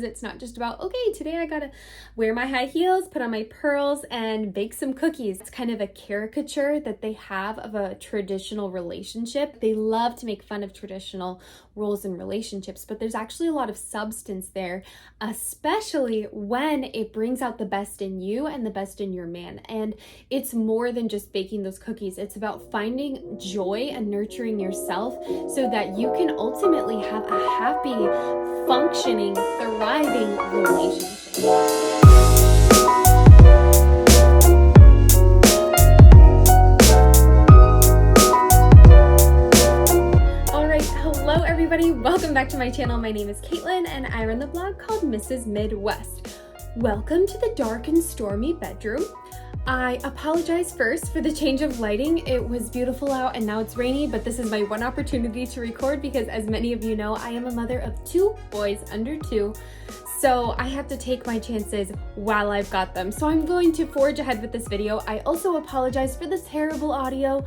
It's not just about, okay, today I gotta wear my high heels, put on my pearls, and bake some cookies. It's kind of a caricature that they have of a traditional relationship. They love to make fun of traditional roles in relationships, but there's actually a lot of substance there, especially when it brings out the best in you and the best in your man. And it's more than just baking those cookies. It's about finding joy and nurturing yourself so that you can ultimately have a happy, functioning, thriving relationship. Alright, hello everybody, welcome back to my channel. My name is Caitlin and I run the blog called Mrs. Midwest. Welcome to the dark and stormy bedroom. I apologize first for the change of lighting. It was beautiful out and now it's rainy, but this is my one opportunity to record because, as many of you know, I am a mother of 2 boys under 2. So I have to take my chances while I've got them. So I'm going to forge ahead with this video. I also apologize for the terrible audio.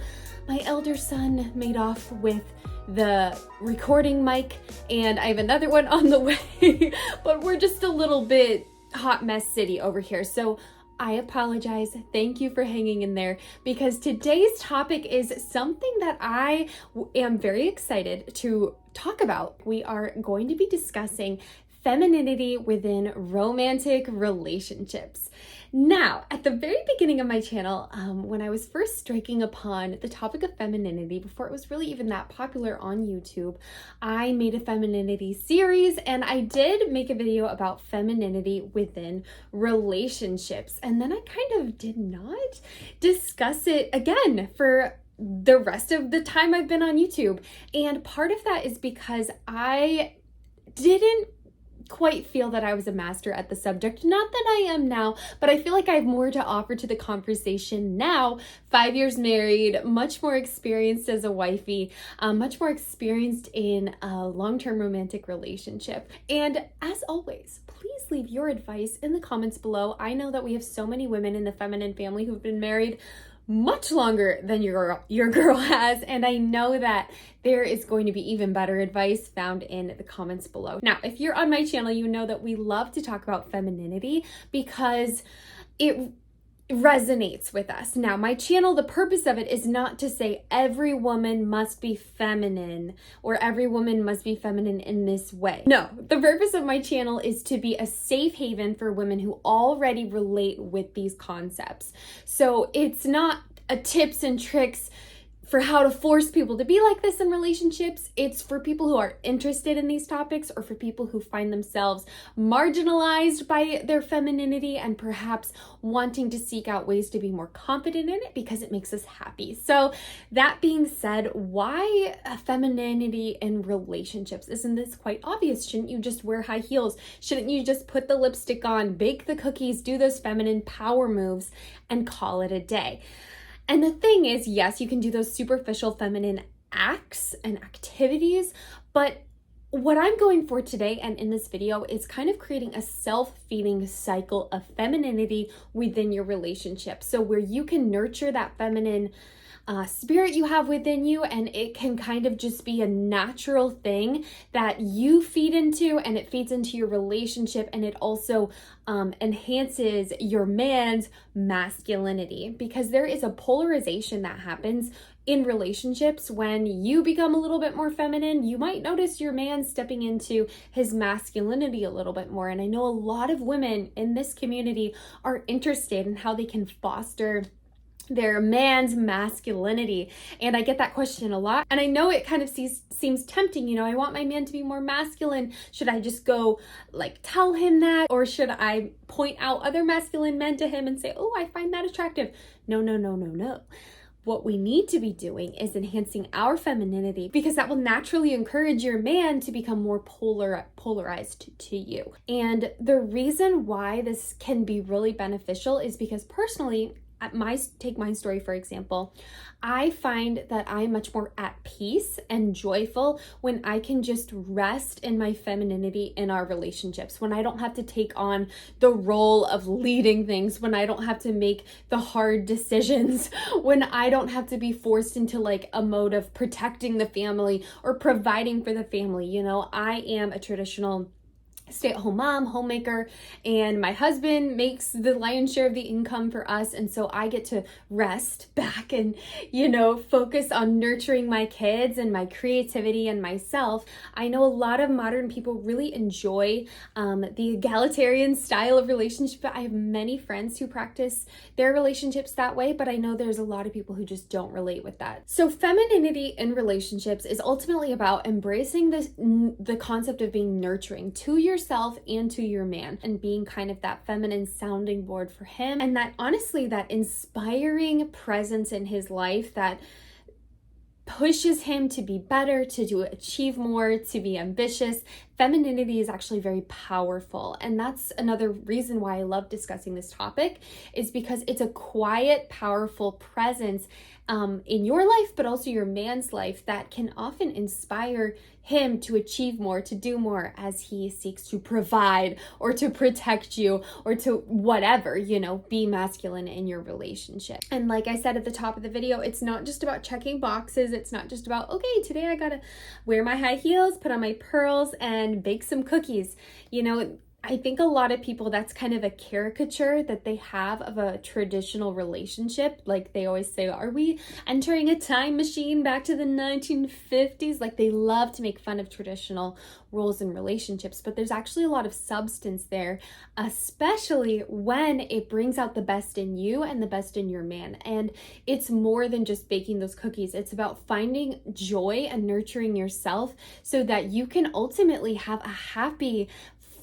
My elder son made off with the recording mic and I have another one on the way, but we're just a little bit hot mess city over here. So I apologize. Thank you for hanging in there because today's topic is something that I am very excited to talk about. We are going to be discussing femininity within romantic relationships. Now, at the very beginning of my channel, when I was first striking upon the topic of femininity, before it was really even that popular on YouTube, I made a femininity series and I did make a video about femininity within relationships. And then I kind of did not discuss it again for the rest of the time I've been on YouTube. And part of that is because I didn't quite feel that I was a master at the subject. Not that I am now, but I feel like I have more to offer to the conversation now. 5 years married, much more experienced as a wifey, much more experienced in a long-term romantic relationship. And as always, please leave your advice in the comments below. I know that we have so many women in the feminine family who've been married much longer than your girl has, and I know that there is going to be even better advice found in the comments below. Now, if you're on my channel, you know that we love to talk about femininity because it resonates with us. Now, my channel, the purpose of it is not to say every woman must be feminine or every woman must be feminine in this way. No, the purpose of my channel is to be a safe haven for women who already relate with these concepts. So it's not a tips and tricks for how to force people to be like this in relationships. It's for people who are interested in these topics or for people who find themselves marginalized by their femininity and perhaps wanting to seek out ways to be more confident in it because it makes us happy. So that being said, why femininity in relationships? Isn't this quite obvious? Shouldn't you just wear high heels? Shouldn't you just put the lipstick on, bake the cookies, do those feminine power moves and call it a day? And the thing is, yes, you can do those superficial feminine acts and activities, but what I'm going for today and in this video is kind of creating a self-feeding cycle of femininity within your relationship. So where you can nurture that feminine spirit you have within you, and it can kind of just be a natural thing that you feed into, and it feeds into your relationship, and it also enhances your man's masculinity, because there is a polarization that happens in relationships. When you become a little bit more feminine, you might notice your man stepping into his masculinity a little bit more. And I know a lot of women in this community are interested in how they can foster their man's masculinity. And I get that question a lot. And I know it kind of seems tempting, you know, I want my man to be more masculine. Should I just go like tell him that? Or should I point out other masculine men to him and say, oh, I find that attractive? No, no, no, no, no. What we need to be doing is enhancing our femininity, because that will naturally encourage your man to become more polarized to you. And the reason why this can be really beneficial is because personally, take my story for example, I find that I'm much more at peace and joyful when I can just rest in my femininity in our relationships, when I don't have to take on the role of leading things, when I don't have to make the hard decisions, when I don't have to be forced into like a mode of protecting the family or providing for the family. You know, I am a traditional stay-at-home mom, homemaker, and my husband makes the lion's share of the income for us, and so I get to rest back and, focus on nurturing my kids and my creativity and myself. I know a lot of modern people really enjoy the egalitarian style of relationship. I have many friends who practice their relationships that way, but I know there's a lot of people who just don't relate with that. So femininity in relationships is ultimately about embracing the concept of being nurturing to yourself and to your man, and being kind of that feminine sounding board for him, and that honestly, that inspiring presence in his life that pushes him to be better, to achieve more, to be ambitious. Femininity is actually very powerful. And that's another reason why I love discussing this topic, is because it's a quiet, powerful presence in your life, but also your man's life, that can often inspire him to achieve more, to do more, as he seeks to provide or to protect you or to whatever, be masculine in your relationship. And like I said at the top of the video, it's not just about checking boxes. It's not just about, okay, today I gotta wear my high heels, put on my pearls, and bake some cookies. I think a lot of people, that's kind of a caricature that they have of a traditional relationship. Like they always say, are we entering a time machine back to the 1950s? Like they love to make fun of traditional roles in relationships, but there's actually a lot of substance there, especially when it brings out the best in you and the best in your man. And it's more than just baking those cookies. It's about finding joy and nurturing yourself so that you can ultimately have a happy,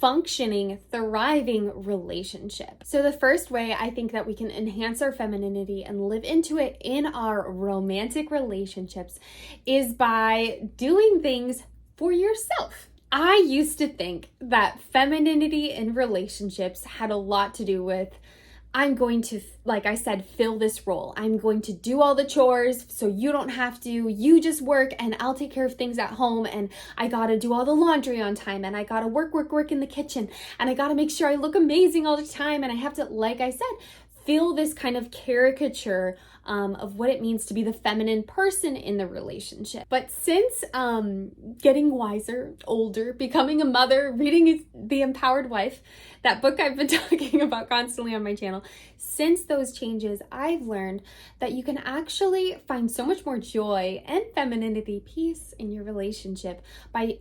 functioning, thriving relationship. So the first way I think that we can enhance our femininity and live into it in our romantic relationships is by doing things for yourself. I used to think that femininity in relationships had a lot to do with, I'm going to, like I said, fill this role. I'm going to do all the chores so you don't have to. You just work and I'll take care of things at home, and I gotta do all the laundry on time, and I gotta work in the kitchen, and I gotta make sure I look amazing all the time, and I have to, like I said, fill this kind of caricature of what it means to be the feminine person in the relationship. But since getting wiser, older, becoming a mother, reading The Empowered Wife, that book I've been talking about constantly on my channel, since those changes, I've learned that you can actually find so much more joy and femininity, peace in your relationship by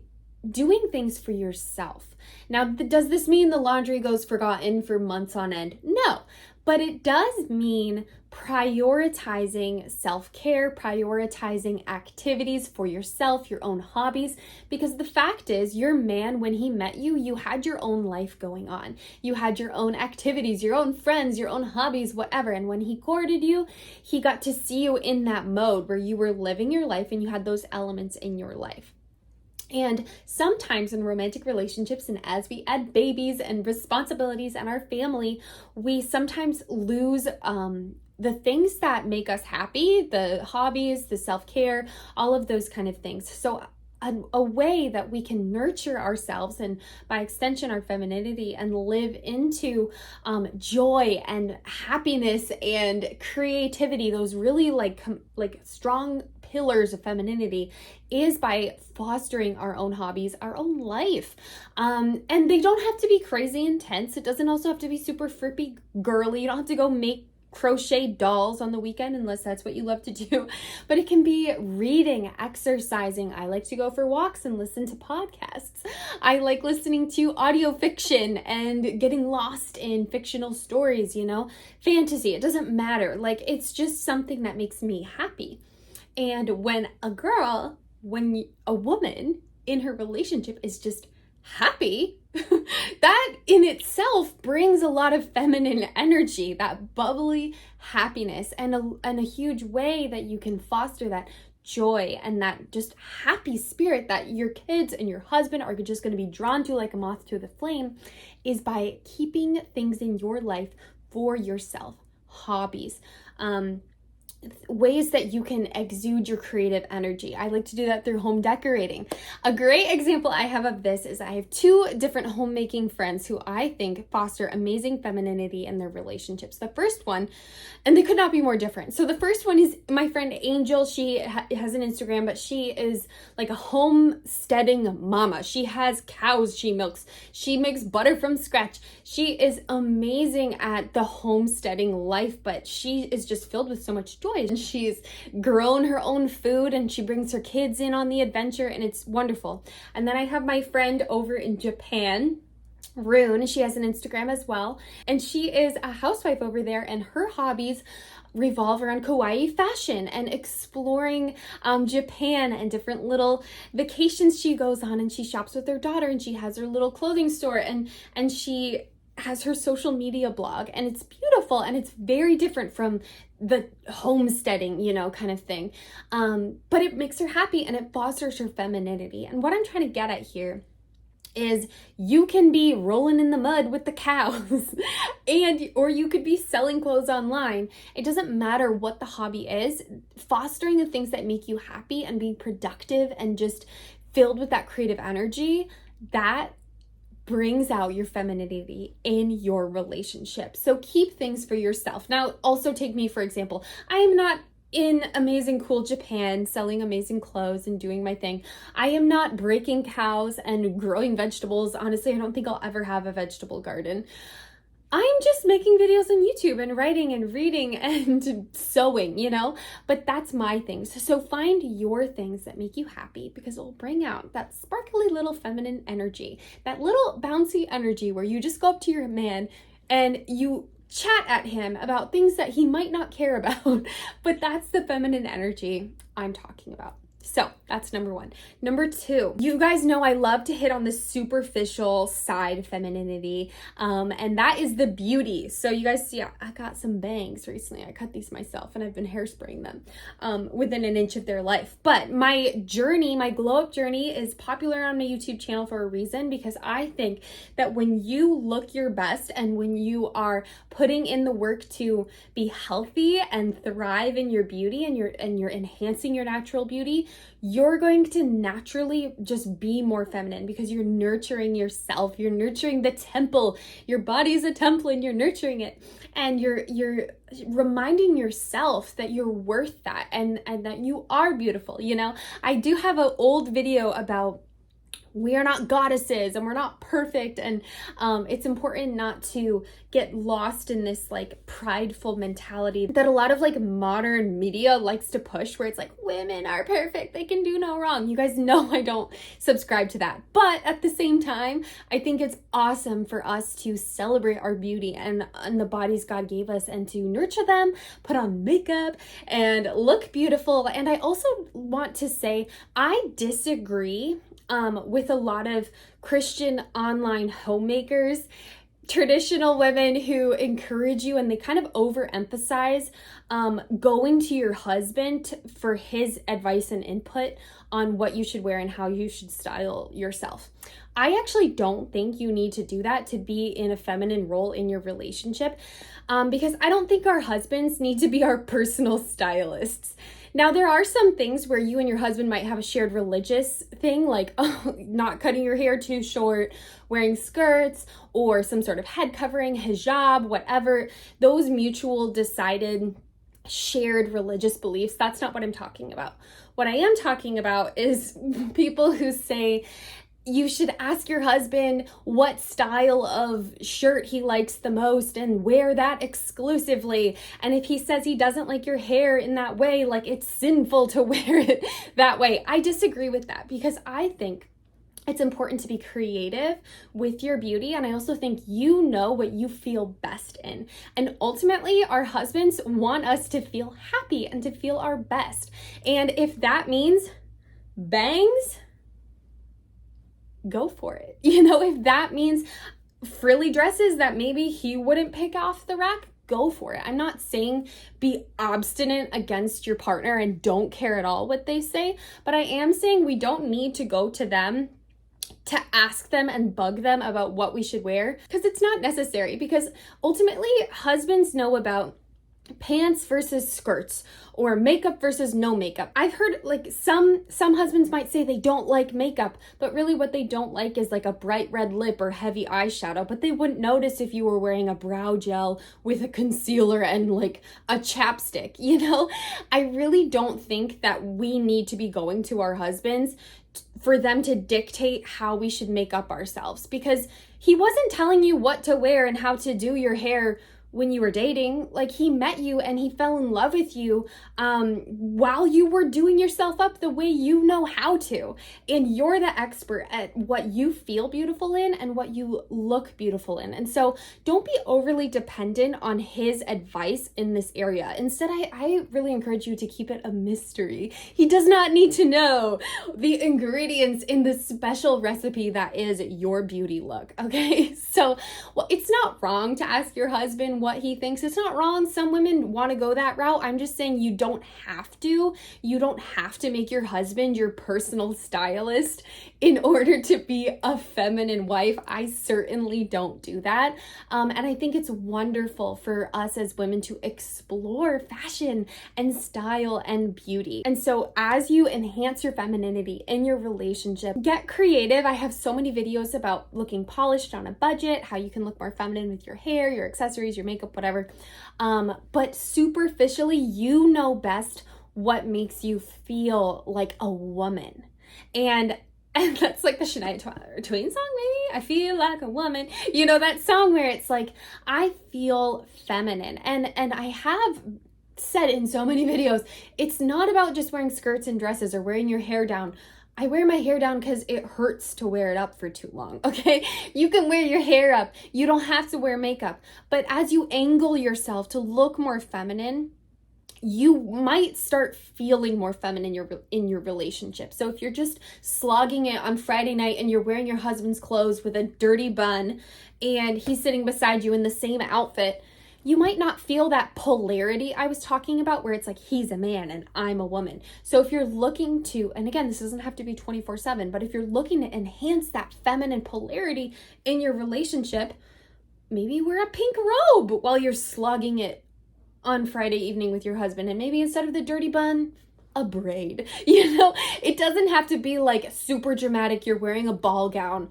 doing things for yourself. Now, does this mean the laundry goes forgotten for months on end? No. But it does mean prioritizing self-care, prioritizing activities for yourself, your own hobbies, because the fact is, your man, when he met you, you had your own life going on. You had your own activities, your own friends, your own hobbies, whatever. And when he courted you, he got to see you in that mode where you were living your life and you had those elements in your life. And sometimes in romantic relationships, and as we add babies and responsibilities and our family, we sometimes lose the things that make us happy, the hobbies, the self-care, all of those kind of things. So a way that we can nurture ourselves, and by extension our femininity, and live into joy and happiness and creativity, those really like strong pillars of femininity, is by fostering our own hobbies, our own life. And they don't have to be crazy intense. It doesn't also have to be super frippy girly. You don't have to go make crochet dolls on the weekend unless that's what you love to do, but it can be reading, exercising. I like to go for walks and listen to podcasts. I like listening to audio fiction and getting lost in fictional stories, fantasy. It doesn't matter. Like, it's just something that makes me happy. And when a woman in her relationship is just happy, that in itself brings a lot of feminine energy, that bubbly happiness, and a huge way that you can foster that joy and that just happy spirit that your kids and your husband are just going to be drawn to like a moth to the flame, is by keeping things in your life for yourself. Hobbies. ways that you can exude your creative energy. I like to do that through home decorating. A great example I have of this is I have two different homemaking friends who I think foster amazing femininity in their relationships. The first one, and they could not be more different. So the first one is my friend Angel. She has an Instagram, but she is like a homesteading mama. She has cows she milks. She makes butter from scratch. She is amazing at the homesteading life, but she is just filled with so much joy. And she's grown her own food and she brings her kids in on the adventure, and it's wonderful. And then I have my friend over in Japan, Rune. She has an Instagram as well, and she is a housewife over there, and her hobbies revolve around kawaii fashion and exploring Japan and different little vacations she goes on, and she shops with her daughter, and she has her little clothing store, and she has her social media blog, and it's beautiful, and it's very different from the homesteading, kind of thing. But it makes her happy and it fosters her femininity. And what I'm trying to get at here is you can be rolling in the mud with the cows or you could be selling clothes online. It doesn't matter what the hobby is. Fostering the things that make you happy and being productive and just filled with that creative energy, that brings out your femininity in your relationship. So keep things for yourself. Now, also take me for example. I am not in amazing cool Japan selling amazing clothes and doing my thing. I am not breaking cows and growing vegetables. Honestly, I don't think I'll ever have a vegetable garden. I'm just making videos on YouTube and writing and reading and sewing, but that's my things. So find your things that make you happy, because it will bring out that sparkly little feminine energy, that little bouncy energy where you just go up to your man and you chat at him about things that he might not care about, but that's the feminine energy I'm talking about. So that's number one. Number two, you guys know I love to hit on the superficial side of femininity, and that is the beauty. So you guys see, I got some bangs recently. I cut these myself, and I've been hairspraying them within an inch of their life. But my journey, my glow up journey, is popular on my YouTube channel for a reason, because I think that when you look your best and when you are putting in the work to be healthy and thrive in your beauty, and you're enhancing your natural beauty, you're going to naturally just be more feminine, because you're nurturing yourself. You're nurturing the temple. Your body is a temple and you're nurturing it. And you're reminding yourself that you're worth that, and that you are beautiful. I do have an old video about we are not goddesses and we're not perfect, and it's important not to get lost in this like prideful mentality that a lot of like modern media likes to push, where it's like women are perfect, they can do no wrong. You guys know I don't subscribe to that, but at the same time I think it's awesome for us to celebrate our beauty and the bodies God gave us, and to nurture them, put on makeup and look beautiful. And I also want to say I disagree with a lot of Christian online homemakers, traditional women who encourage you, and they kind of overemphasize going to your husband for his advice and input on what you should wear and how you should style yourself. I actually don't think you need to do that to be in a feminine role in your relationship, because I don't think our husbands need to be our personal stylists. Now, there are some things where you and your husband might have a shared religious thing, like not cutting your hair too short, wearing skirts, or some sort of head covering, hijab, whatever. Those mutual decided shared religious beliefs, that's not what I'm talking about. What I am talking about is people who say, you should ask your husband what style of shirt he likes the most and wear that exclusively. And if he says he doesn't like your hair in that way, like it's sinful to wear it that way. I disagree with that, because I think it's important to be creative with your beauty. And I also think you know what you feel best in. And ultimately, our husbands want us to feel happy and to feel our best. And if that means bangs, go for it. If that means frilly dresses that maybe he wouldn't pick off the rack, go for it. I'm not saying be obstinate against your partner and don't care at all what they say, but I am saying we don't need to go to them to ask them and bug them about what we should wear, because it's not necessary. Because ultimately, husbands know about pants versus skirts, or makeup versus no makeup. I've heard like some husbands might say they don't like makeup, but really what they don't like is like a bright red lip or heavy eyeshadow, but they wouldn't notice if you were wearing a brow gel with a concealer and like a chapstick, you know? I really don't think that we need to be going to our husbands for them to dictate how we should make up ourselves, because he wasn't telling you what to wear and how to do your hair when you were dating. Like, he met you and he fell in love with you while you were doing yourself up the way you know how to. And you're the expert at what you feel beautiful in and what you look beautiful in. And so don't be overly dependent on his advice in this area. Instead, I really encourage you to keep it a mystery. He does not need to know the ingredients in the special recipe that is your beauty look, okay? So, well, it's not wrong to ask your husband what he thinks. It's not wrong. Some women want to go that route. I'm just saying you don't have to. You don't have to make your husband your personal stylist in order to be a feminine wife. I certainly don't do that. And I think it's wonderful for us as women to explore fashion and style and beauty. And so as you enhance your femininity in your relationship, get creative. I have so many videos about looking polished on a budget, how you can look more feminine with your hair, your accessories, your makeup, whatever. But superficially, you know best what makes you feel like a woman. And that's like the Shania Twain song, maybe? I feel like a woman. You know, that song where it's like, I feel feminine. And I have said in so many videos, it's not about just wearing skirts and dresses or wearing your hair down. I wear my hair down because it hurts to wear it up for too long, okay? You can wear your hair up. You don't have to wear makeup. But as you angle yourself to look more feminine, you might start feeling more feminine in your relationship. So if you're just slogging it on Friday night and you're wearing your husband's clothes with a dirty bun and he's sitting beside you in the same outfit, you might not feel that polarity I was talking about where it's like he's a man and I'm a woman. So if you're looking to, and again, this doesn't have to be 24/7, but if you're looking to enhance that feminine polarity in your relationship, maybe wear a pink robe while you're slogging it on Friday evening with your husband, and maybe instead of the dirty bun, a braid. You know, it doesn't have to be like super dramatic. You're wearing a ball gown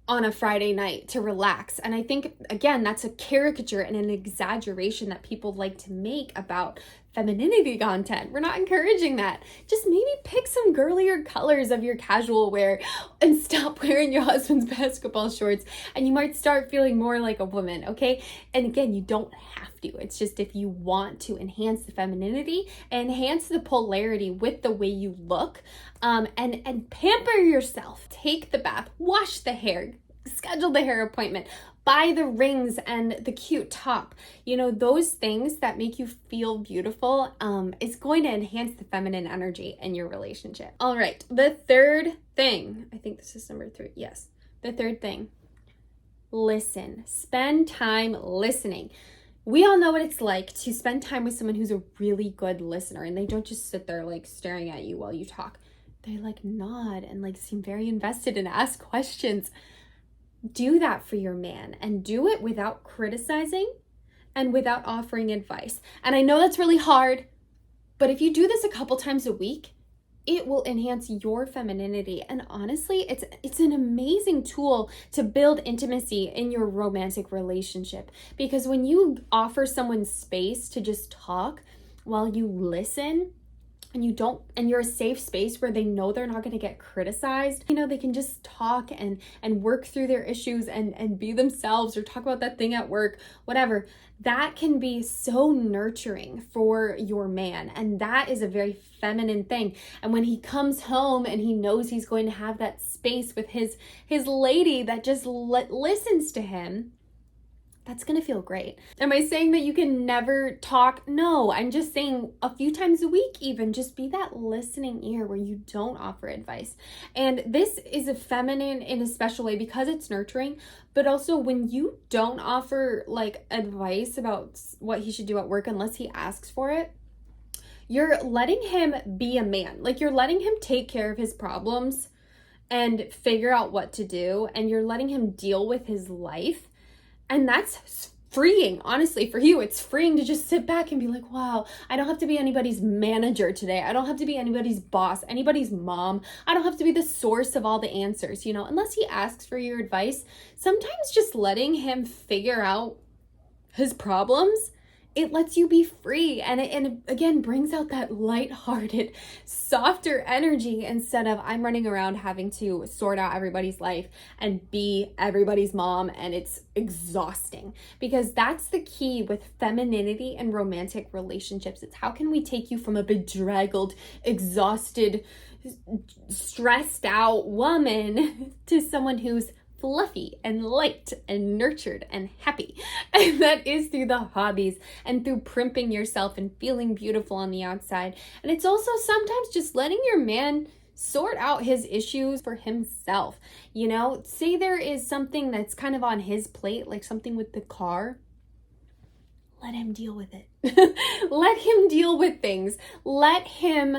on a Friday night to relax. And I think, again, that's a caricature and an exaggeration that people like to make about femininity content. We're not encouraging that. Just maybe pick some girlier colors of your casual wear and stop wearing your husband's basketball shorts, and you might start feeling more like a woman, okay? And again, you don't have to. It's just if you want to enhance the femininity, enhance the polarity with the way you look, and pamper yourself. Take the bath, wash the hair, schedule the hair appointment, buy the rings and the cute top. You know, those things that make you feel beautiful is going to enhance the feminine energy in your relationship. All right, the third thing, I think this is number 3. Yes, the third thing, listen. Spend time listening. We all know what it's like to spend time with someone who's a really good listener, and they don't just sit there like staring at you while you talk. They like nod and like seem very invested and ask questions. Do that for your man, and do it without criticizing and without offering advice. And I know that's really hard, but if you do this a couple times a week, it will enhance your femininity. And honestly, it's an amazing tool to build intimacy in your romantic relationship, because when you offer someone space to just talk while you listen, and you're a safe space where they know they're not going to get criticized, you know, they can just talk and work through their issues and be themselves, or talk about that thing at work, whatever. That can be so nurturing for your man, and that is a very feminine thing. And when he comes home and he knows he's going to have that space with his lady that just listens to him, that's going to feel great. Am I saying that you can never talk? No, I'm just saying a few times a week even, just be that listening ear where you don't offer advice. And this is a feminine in a special way because it's nurturing, but also when you don't offer like advice about what he should do at work unless he asks for it, you're letting him be a man. Like, you're letting him take care of his problems and figure out what to do, and you're letting him deal with his life. And that's freeing, honestly, for you. It's freeing to just sit back and be like, wow, I don't have to be anybody's manager today. I don't have to be anybody's boss, anybody's mom. I don't have to be the source of all the answers, unless he asks for your advice. Sometimes just letting him figure out his problems, it lets you be free, and it again brings out that lighthearted, softer energy instead of I'm running around having to sort out everybody's life and be everybody's mom, and it's exhausting. Because that's the key with femininity and romantic relationships. It's how can we take you from a bedraggled, exhausted, stressed out woman to someone who's fluffy and light and nurtured and happy. And that is through the hobbies and through primping yourself and feeling beautiful on the outside. And it's also sometimes just letting your man sort out his issues for himself. Say there is something that's kind of on his plate, like something with the car. Let him deal with it. Let him deal with things. Let him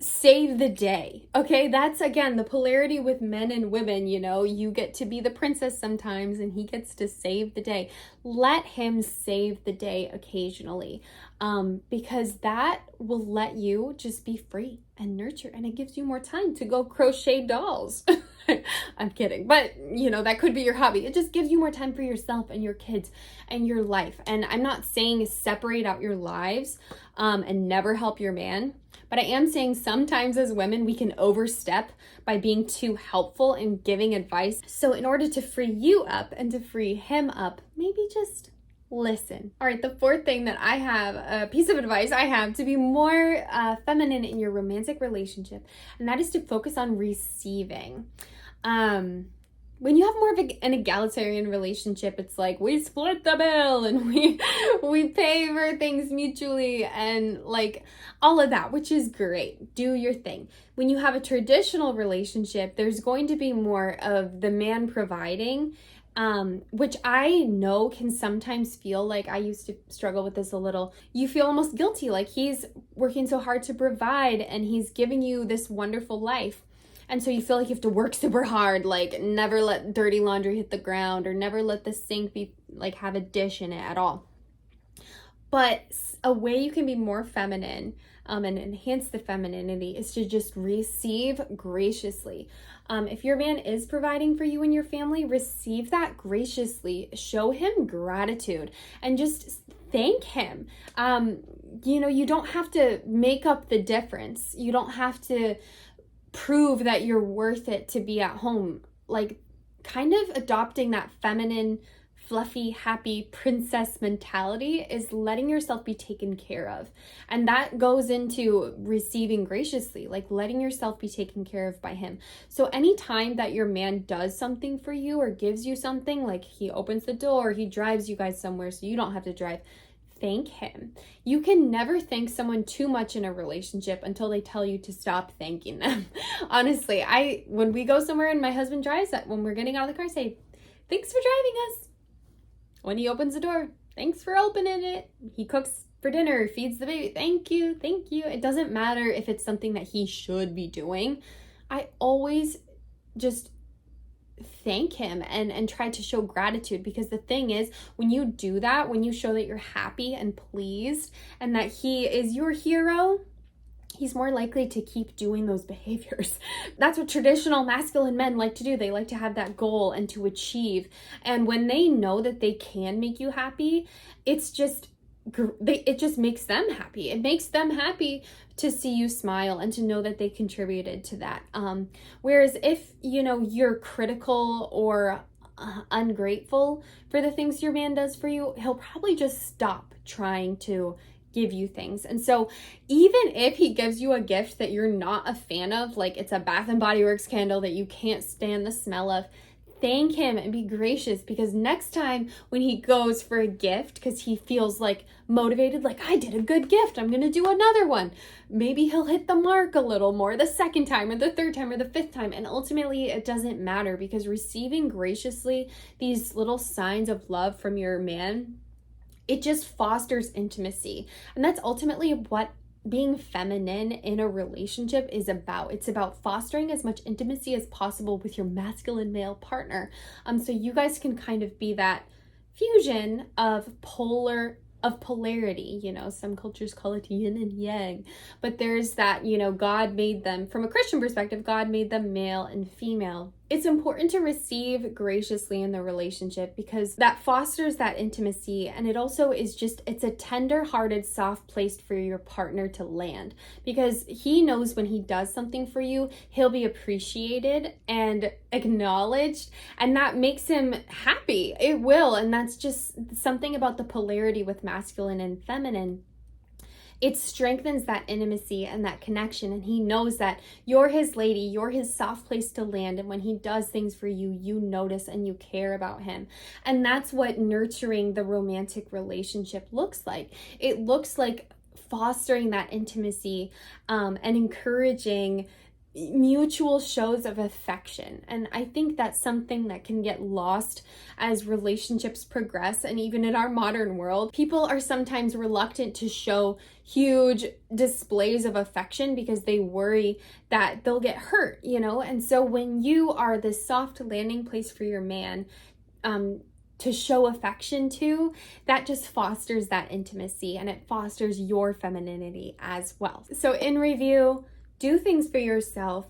save the day. Okay, that's again the polarity with men and women. You get to be the princess sometimes and he gets to save the day. Let him save the day occasionally, because that will let you just be free and nurture, and it gives you more time to go crochet dolls. I'm kidding, but that could be your hobby. It just gives you more time for yourself and your kids and your life. And I'm not saying separate out your lives and never help your man. But I am saying sometimes as women, we can overstep by being too helpful and giving advice. So in order to free you up and to free him up, maybe just listen. All right, the fourth thing that I have, a piece of advice I have to be more feminine in your romantic relationship, and that is to focus on receiving. When you have more of an egalitarian relationship, it's like we split the bill and we pay for things mutually and like all of that, which is great. Do your thing. When you have a traditional relationship, there's going to be more of the man providing, which I know can sometimes feel like, I used to struggle with this a little. You feel almost guilty, like he's working so hard to provide and he's giving you this wonderful life. And so you feel like you have to work super hard, like never let dirty laundry hit the ground or never let the sink be like have a dish in it at all. But a way you can be more feminine and enhance the femininity is to just receive graciously. If your man is providing for you and your family, receive that graciously. Show him gratitude and just thank him. You don't have to make up the difference. You don't have to prove that you're worth it to be at home. Like kind of adopting that feminine, fluffy, happy princess mentality is letting yourself be taken care of. And that goes into receiving graciously, like letting yourself be taken care of by him. So anytime that your man does something for you or gives you something, like he opens the door, he drives you guys somewhere so you don't have to drive, thank him. You can never thank someone too much in a relationship until they tell you to stop thanking them. Honestly, when we go somewhere and my husband drives, when we're getting out of the car, I say, thanks for driving us. When he opens the door, thanks for opening it. He cooks for dinner, feeds the baby, thank you, thank you. It doesn't matter if it's something that he should be doing. I always just thank him and try to show gratitude, because the thing is, when you do that, when you show that you're happy and pleased and that he is your hero, he's more likely to keep doing those behaviors. That's what traditional masculine men like to do. They like to have that goal and to achieve. And when they know that they can make you happy, it just makes them happy. It makes them happy to see you smile and to know that they contributed to that. Whereas if, you're critical or ungrateful for the things your man does for you, he'll probably just stop trying to give you things. And so even if he gives you a gift that you're not a fan of, like it's a Bath and Body Works candle that you can't stand the smell of, thank him and be gracious, because next time when he goes for a gift, because he feels like motivated, like I did a good gift, I'm going to do another one. Maybe he'll hit the mark a little more the second time or the third time or the fifth time. And ultimately it doesn't matter, because receiving graciously these little signs of love from your man, it just fosters intimacy. And that's ultimately what being feminine in a relationship is about. It's about fostering as much intimacy as possible with your masculine male partner. So you guys can kind of be that fusion of polarity. Some cultures call it yin and yang, but there's that, God made them, from a Christian perspective, God made them male and female. It's important to receive graciously in the relationship because that fosters that intimacy, and it also is it's a tender-hearted, soft place for your partner to land, because he knows when he does something for you, he'll be appreciated and acknowledged, and that makes him happy. It will, and that's just something about the polarity with masculine and feminine. It strengthens that intimacy and that connection, and he knows that you're his lady, you're his soft place to land, and when he does things for you, you notice and you care about him. And that's what nurturing the romantic relationship looks like. It looks like fostering that intimacy and encouraging mutual shows of affection. And I think that's something that can get lost as relationships progress. And even in our modern world, people are sometimes reluctant to show huge displays of affection because they worry that they'll get hurt, And so when you are this soft landing place for your man, to show affection to, that just fosters that intimacy, and it fosters your femininity as well. So in review, do things for yourself,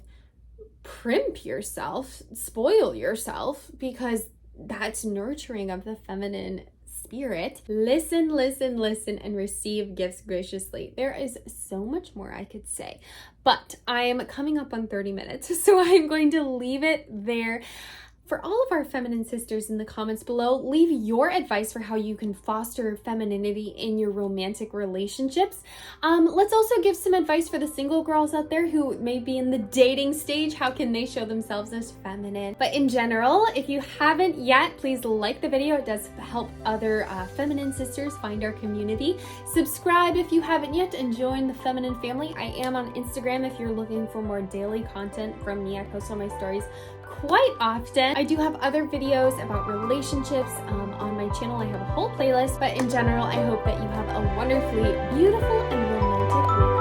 primp yourself, spoil yourself, because that's nurturing of the feminine spirit. Listen, and receive gifts graciously. There is so much more I could say, but I am coming up on 30 minutes, so I'm going to leave it there. For all of our feminine sisters in the comments below, leave your advice for how you can foster femininity in your romantic relationships. Let's also give some advice for the single girls out there who may be in the dating stage. How can they show themselves as feminine? But in general, if you haven't yet, please like the video. It does help other feminine sisters find our community. Subscribe if you haven't yet, and join the feminine family. I am on Instagram if you're looking for more daily content from me. I post on my stories quite often. I do have other videos about relationships on my channel. I have a whole playlist, but in general, I hope that you have a wonderfully beautiful and romantic week.